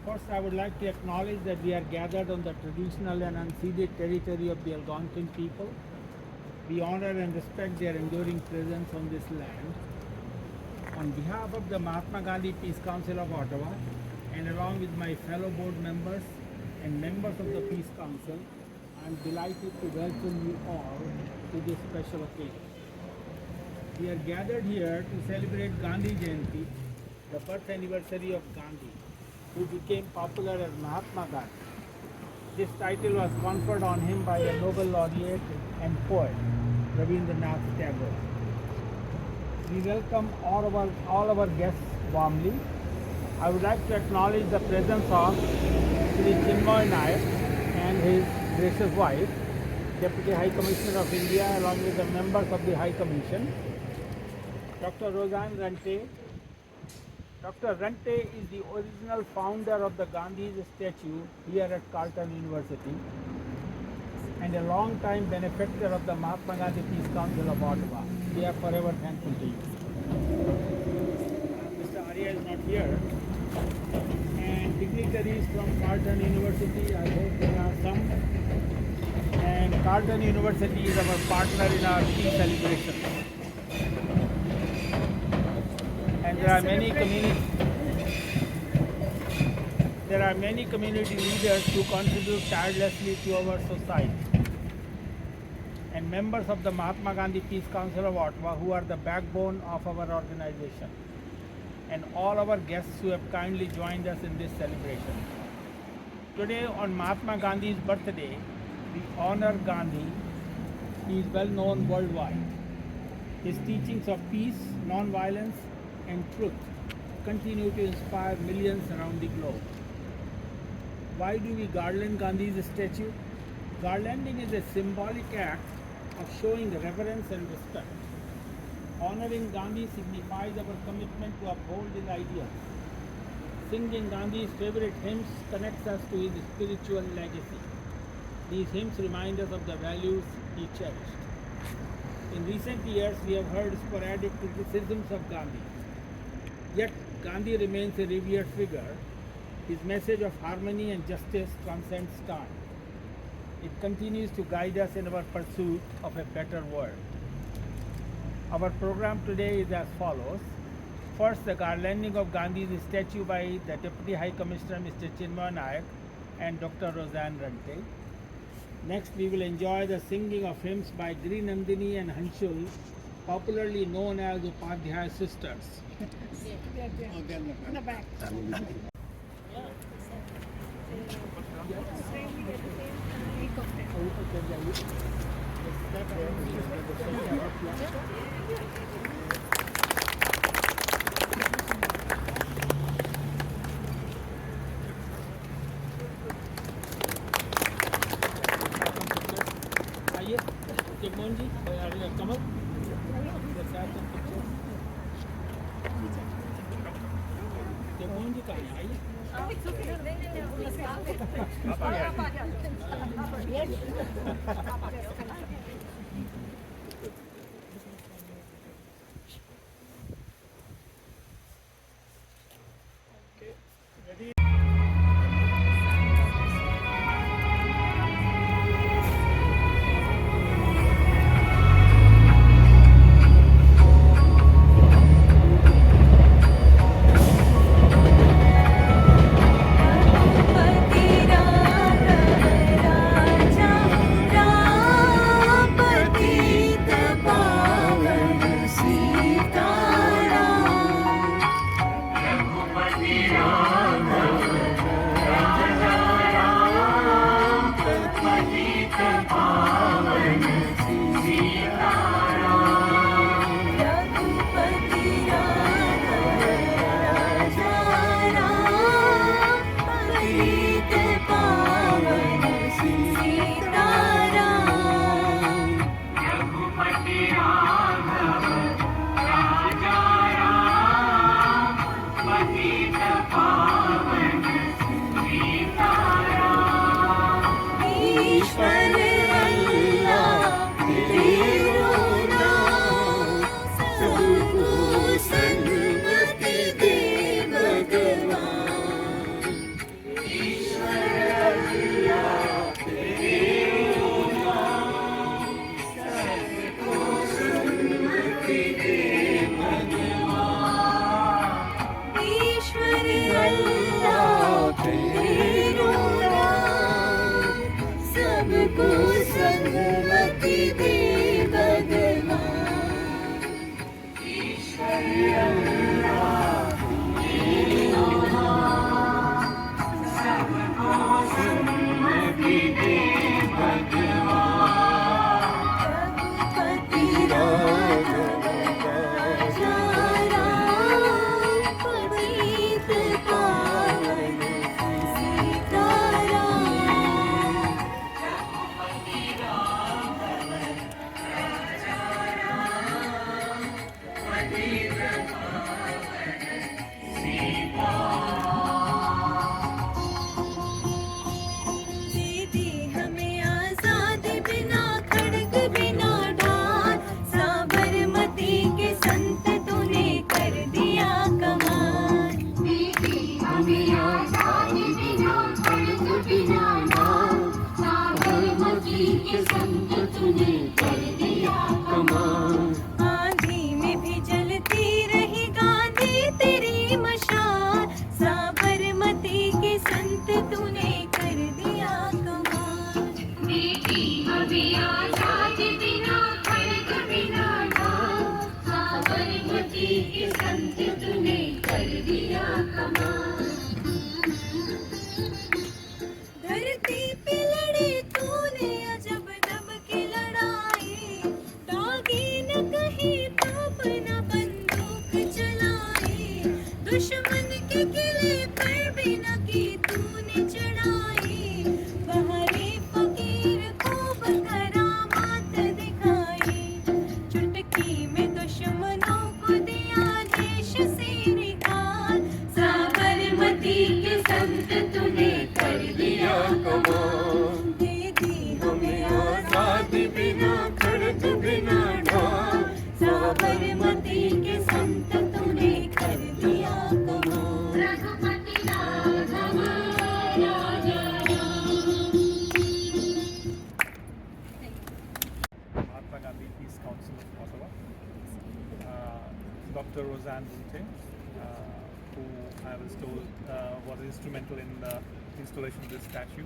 First, I would like to acknowledge that we are gathered on the traditional and unceded territory of the Algonquin people. We honor and respect their enduring presence on this land. On behalf of the Mahatma Gandhi Peace Council of Ottawa, and along with my fellow board members and members of the Peace Council, I am delighted to welcome you all to this special occasion. We are gathered here to celebrate Gandhi Jayanti, the birth anniversary of Gandhi, who became popular as Mahatma Gandhi. This title was conferred on him by a Nobel laureate and poet, Rabindranath Tagore. We welcome all our guests warmly. I would like to acknowledge the presence of Shri Chinmoy Naik and his gracious wife, Deputy High Commissioner of India, along with the members of the High Commission, Dr. Roseann Runte. Dr. Runte is the original founder of the Gandhi's statue here at Carleton University and a long-time benefactor of the Mahatma Gandhi Peace Council of Ottawa. We are forever thankful to you. Mr. Arya is not here. And dignitaries from Carleton University, I hope there are some. And Carleton University is our partner in our peace celebration. And there are many community leaders who contribute tirelessly to our society, and members of the Mahatma Gandhi Peace Council of Ottawa, who are the backbone of our organization, and all our guests who have kindly joined us in this celebration. Today, on Mahatma Gandhi's birthday, we honor Gandhi. He is well known worldwide. His teachings of peace, non-violence, and truth continue to inspire millions around the globe. Why do we garland Gandhi's statue? Garlanding is a symbolic act of showing reverence and respect. Honoring Gandhi signifies our commitment to uphold his ideals. Singing Gandhi's favorite hymns connects us to his spiritual legacy. These hymns remind us of the values he cherished. In recent years, we have heard sporadic criticisms of Gandhi. Yet, Gandhi remains a revered figure. His message of harmony and justice transcends time. It continues to guide us in our pursuit of a better world. Our program today is as follows. First, the garlanding of Gandhi's statue by the Deputy High Commissioner, Mr. Chinmoy Naik, and Dr. Roseann Runte. Next, we will enjoy the singing of hymns by Girinandini and Hanshul, popularly known as Upadhyay sisters. In the back. आइए जगमोहन जी कमल जगमोहन जी कहाँ हैं आइए Pati संत तूने कर दिया कमाल। आंधी में भी जलती रही गांधी तेरी मशाल, साबरमती के संत तूने कर दिया कमाल। बेटी अभी आजाद बिना खड़ग बिना ढाल, साबरमती के संत तूने कर दिया कमाल। धरती पे लड़ी तूने अजब दब की लड़ाई, दागी न कहीं तोप न बंदूक चलाई, दुश्मन के किले पर भी न की तूने चढ़ाई, बाहरी फकीर खूब करामात दिखाई, चुटकी में दुश्मनों को दिया देश से निकाल, साबरमती के संत तूने कर दिया कमाल। दे दी हमें आजादी बिना खड़ग बिना ढाल, साबरमती के संत तूने कर दिया कमाल। रघुपति राघव राजा Mahatma Gandhi Peace Council of Ottawa, Dr. Roseann Runte, who I was told was instrumental in the installation of this statue.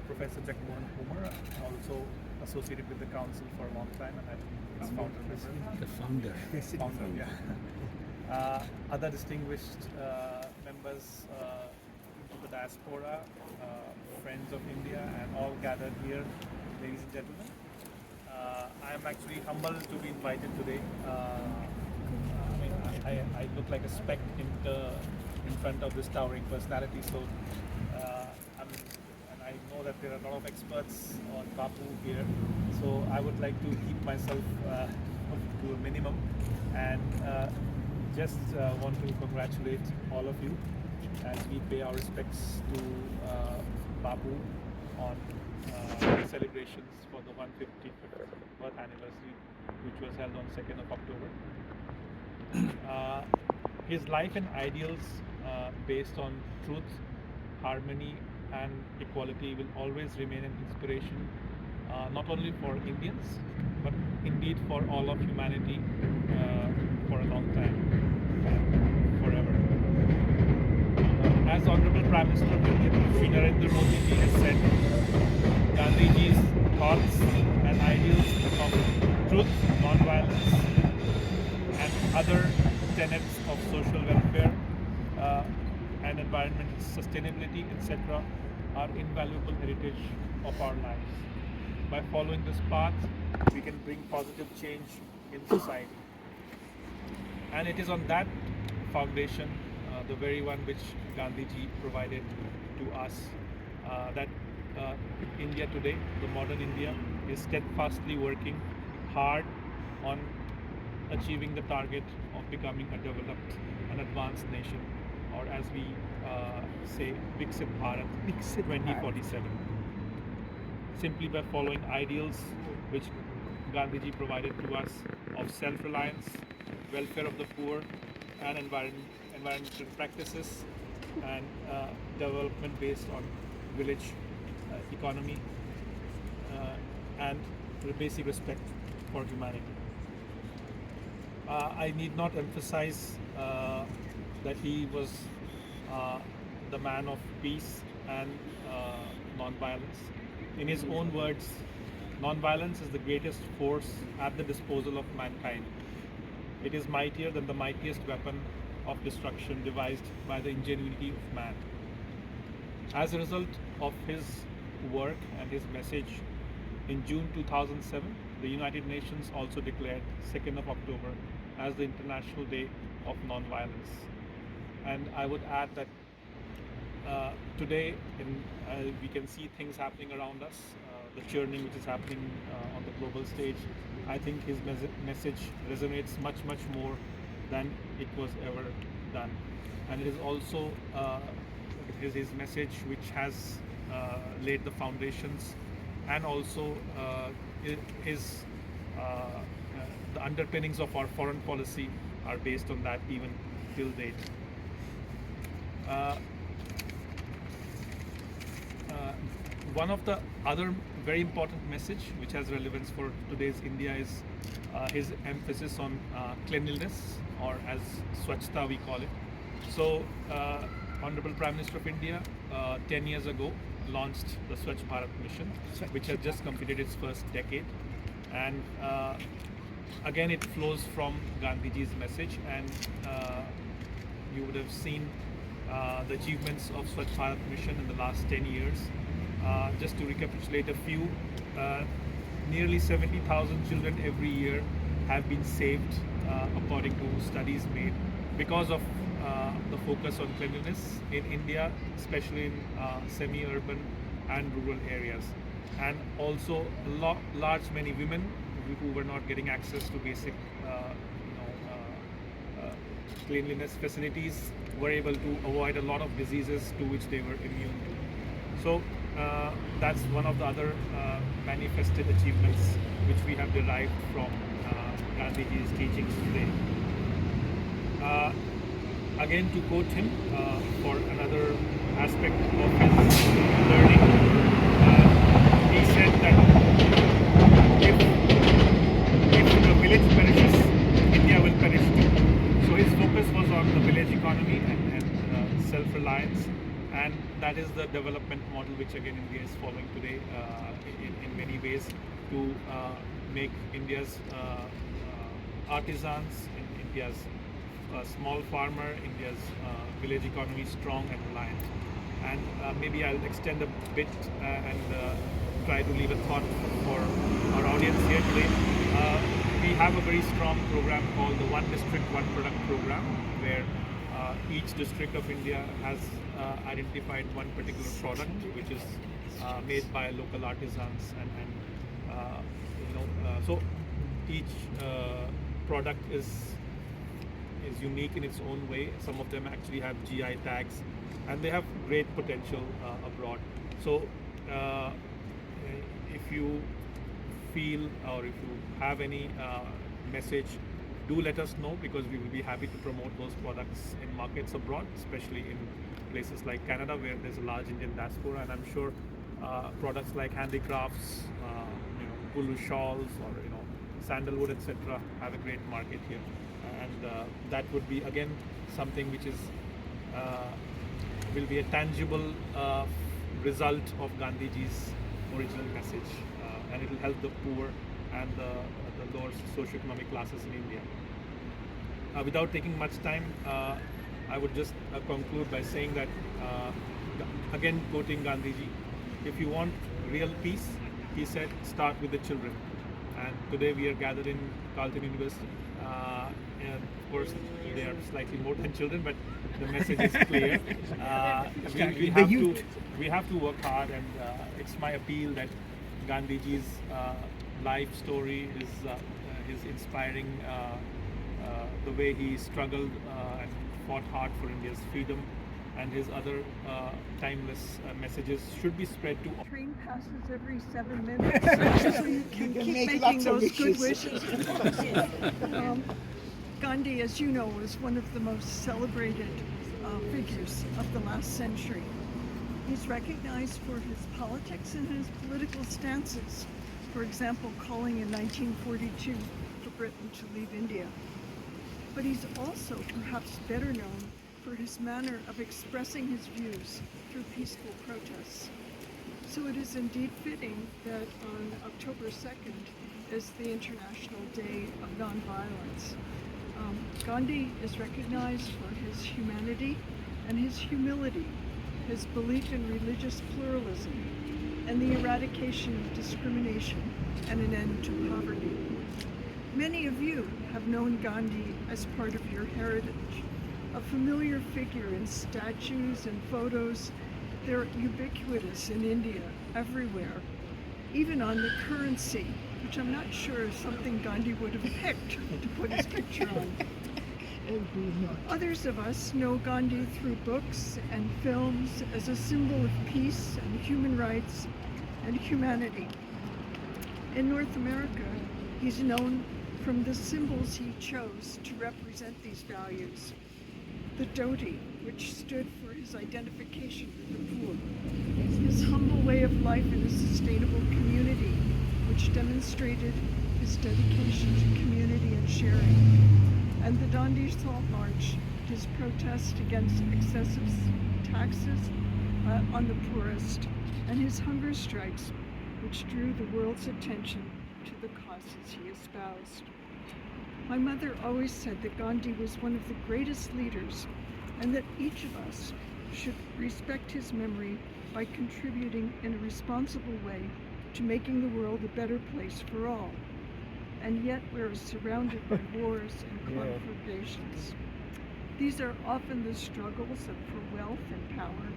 Professor Jagmohan Kumar, also associated with the council for a long time, and I think its founder president. The founder. Founder, yeah. Other distinguished members of the diaspora, friends of India, and all gathered here, ladies and gentlemen. I am actually humbled to be invited today. I look like a speck in front of this towering personality, so and I know that there are a lot of experts on Bapu here, so I would like to keep myself to a minimum and just want to congratulate all of you as we pay our respects to Bapu on celebrations for the 150th birth anniversary, which was held on 2nd of October. His life and ideals based on truth, harmony and equality will always remain an inspiration not only for Indians but indeed for all of humanity for a long time, forever. As Honorable Prime Minister of India, Shri Narendra Modi ji has said, Gandhiji's thoughts and ideals of truth, non-violence and other tenets of social welfare and environmental sustainability, etc., are invaluable heritage of our lives. By following this path, we can bring positive change in society. And it is on that foundation, the very one which Gandhiji provided to us, that India today, the modern India, is steadfastly working hard on achieving the target of becoming a developed and advanced nation, or as we say, Viksit Bharat 2047. Simply by following ideals which Gandhiji provided to us of self-reliance, welfare of the poor, and environmental practices, and development based on village economy, and the basic respect for humanity. I need not emphasize that he was the man of peace and non-violence. In his own words, non-violence is the greatest force at the disposal of mankind. It is mightier than the mightiest weapon of destruction devised by the ingenuity of man. As a result of his work and his message, in June 2007, the United Nations also declared 2nd of October as the International Day of Non-Violence. And I would add that today we can see things happening around us, the churning which is happening on the global stage. I think his message resonates much more than it was ever done. And it is also his message which has laid the foundations, and also his the underpinnings of our foreign policy are based on that even till date. one of the other very important message which has relevance for today's India is his emphasis on cleanliness, or as Swachhta we call it. So, Honorable Prime Minister of India 10 years ago launched the Swachh Bharat mission, which has just completed its first decade. And again, it flows from Gandhiji's message, and you would have seen the achievements of Swachh Bharat mission in the last 10 years. Just to recapitulate a few, nearly 70,000 children every year have been saved, according to studies made, because of the focus on cleanliness in India, especially in semi-urban and rural areas. And also many women who were not getting access to basic cleanliness facilities were able to avoid a lot of diseases to which they were immune to. So that's one of the other manifested achievements which we have derived from Gandhiji's teachings today. Again, to quote him for another aspect of his learning, he said that if the village perishes, India will perish too. So his focus was on the village economy and self-reliance, and that is the development model which again India is following today in many ways, to make India's artisans, in India's small farmer, India's village economy strong and reliant. And maybe I'll extend a bit and try to leave a thought for our audience here today. We have a very strong program called the One District, One Product program, where each district of India has identified one particular product which is made by local artisans, and so each product is unique in its own way. Some of them actually have GI tags, and they have great potential abroad. So if you feel, or if you have any message, do let us know, because we will be happy to promote those products in markets abroad, especially in places like Canada, where there's a large Indian diaspora. And I'm sure products like handicrafts, Kulu shawls, or sandalwood, etc., have a great market here. And that would be again something which is will be a tangible result of Gandhiji's original message, and it will help the poor and the lower socioeconomic classes in India. Without taking much time, I would just conclude by saying that, again quoting Gandhiji, if you want real peace, he said, start with the children. And today we are gathered in Carleton University, and of course they are slightly more than children, but the message is clear. We have to work hard, and it's my appeal that Gandhiji's life story is inspiring, the way he struggled and fought hard for India's freedom, and his other timeless messages should be spread to all. Train passes every 7 minutes, so you can keep making those good wishes. Gandhi, as you know, was one of the most celebrated figures of the last century. He's recognized for his politics and his political stances. For example, calling in 1942 for Britain to leave India. But he's also perhaps better known for his manner of expressing his views through peaceful protests. So it is indeed fitting that on October 2nd is the International Day of Nonviolence. Gandhi is recognized for his humanity and his humility, his belief in religious pluralism, and the eradication of discrimination and an end to poverty. Many of you have known Gandhi as part of your heritage, a familiar figure in statues and photos. They're ubiquitous in India, everywhere, even on the currency, which I'm not sure is something Gandhi would have picked to put his picture on. Others of us know Gandhi through books and films as a symbol of peace and human rights and humanity. In North America, he's known from the symbols he chose to represent these values. The dhoti, which stood for his identification with the poor, his humble way of life in a sustainable community, which demonstrated his dedication to community and sharing, and the Dandi Salt March, his protest against excessive taxes on the poorest, and his hunger strikes, which drew the world's attention to the causes he espoused. My mother always said that Gandhi was one of the greatest leaders, and that each of us should respect his memory by contributing in a responsible way to making the world a better place for all. And yet we're surrounded by wars and conflagrations. These are often the struggles for wealth and power,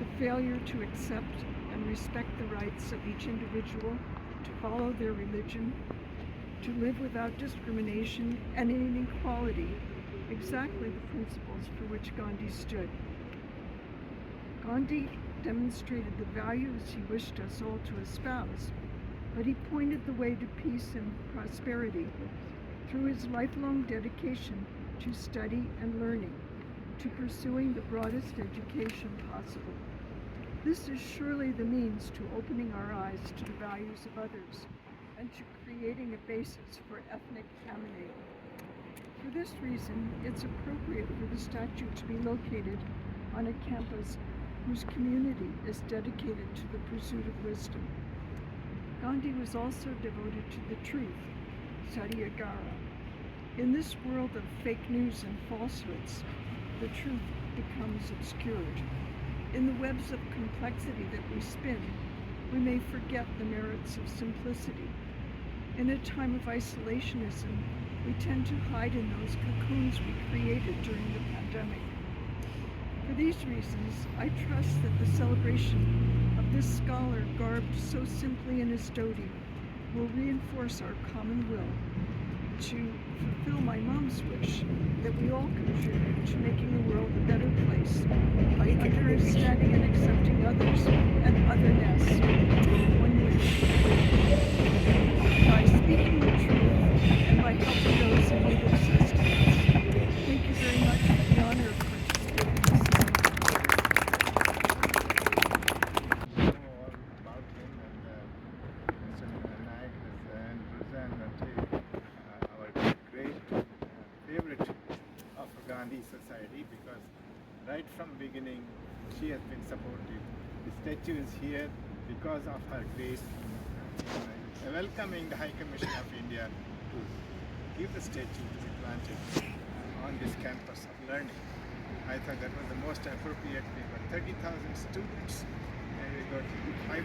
the failure to accept and respect the rights of each individual to follow their religion, to live without discrimination and inequality, exactly the principles for which Gandhi stood. Gandhi demonstrated the values he wished us all to espouse, but he pointed the way to peace and prosperity through his lifelong dedication to study and learning, to pursuing the broadest education possible. This is surely the means to opening our eyes to the values of others and to creating a basis for ethnic harmony. For this reason, it's appropriate for the statue to be located on a campus whose community is dedicated to the pursuit of wisdom. Gandhi was also devoted to the truth, Satyagara. In this world of fake news and falsehoods, the truth becomes obscured. In the webs of complexity that we spin, we may forget the merits of simplicity. In a time of isolationism, we tend to hide in those cocoons we created during the pandemic. For these reasons, I trust that the celebration of this scholar garbed so simply in his dhoti will reinforce our common will to fulfill my mom's wish that we all contribute to making the world a better place by understanding and accepting others and otherness. One wish. By speaking the truth and by helping those in need of sustenance. Thank you very much for the honor of participating in this Know all about him and Mr. Naik and Roseann Runte, our great favorite of Gandhi Society, because right from beginning she has been supportive. The statue is here because of her grace welcoming the High Commission of India to give the statue to be planted on this campus of learning. I thought that was the most appropriate. We got 30,000 students and we got 5,000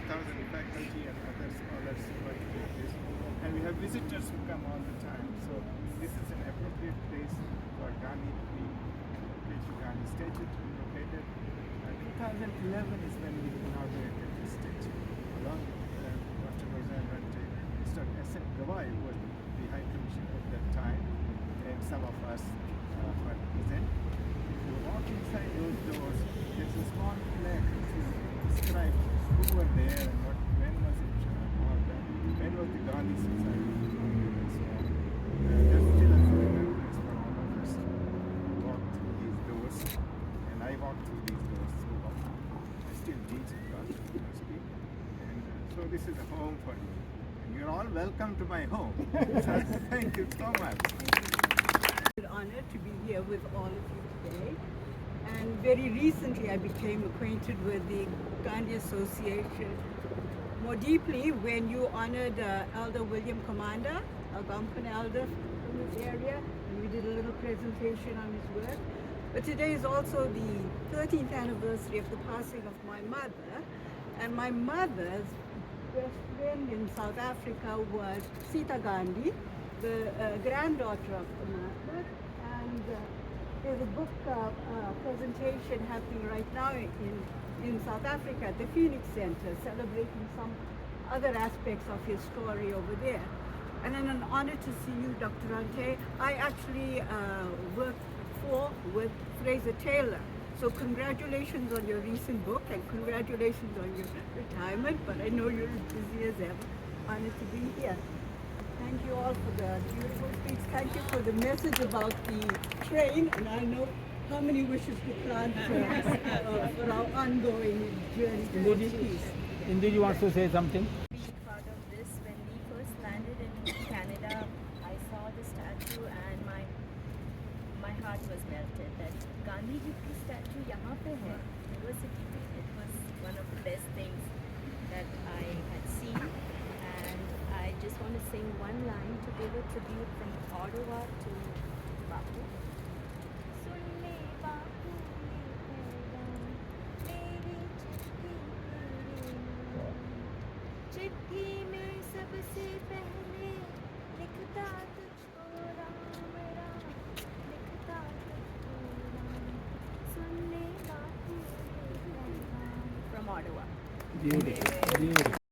faculty and other scholars working with this. And we have visitors who come all the time. So this is an appropriate place for Gandhi to be located, Gandhi statue to be located. 2011 is when we inaugurated this statue, along with Dr. Roseann Runte, Mr. S.N. Gawai was the High Commissioner at that time, and some of us were present. If you walk inside those doors, there's a small plaque to describe who were there and when was it formed, when was the Gandhi Society founded and so on. There's still a remembrance for all of us to walk through these doors, and I walk through these doors so often. I still teach at Carleton University, and so this is a home for you. And you're all welcome to my home. So thank you so much. Honored to be here with all of you today. And very recently I became acquainted with the Gandhi Association more deeply when you honored Elder William Commander, a Algonquin elder from this area, and we did a little presentation on his work. But today is also the 13th anniversary of the passing of my mother, and my mother's best friend in South Africa was Sita Gandhi, the granddaughter of the Mahatma. And there's a book presentation happening right now in South Africa at the Phoenix Center, celebrating some other aspects of his story over there. And then an honor to see you, Dr. Runte. I actually worked with Fraser Taylor. So congratulations on your recent book and congratulations on your retirement, but I know you're as busy as ever. Honored to be here. Thank you all for the beautiful speech. Thank you for the message about the train, and I know how many wishes to plant for our ongoing journey towards peace. Indu, wants to say something? Being part of this, when we first landed in Canada, I saw the statue and my heart was melted that Gandhi ji की statue यहाँ पे है university में. It was one of the best things that I had seen, and I just want to sing one line to give a tribute from Ottawa to Bapu. सुन ले बापू ये पैगाम, मेरी चिट्ठी में सबसे पहले लिखता तुझको राम राम, लिखता तुझको राम, सुन ले बापू ये पैगाम. From Ottawa. Beautiful.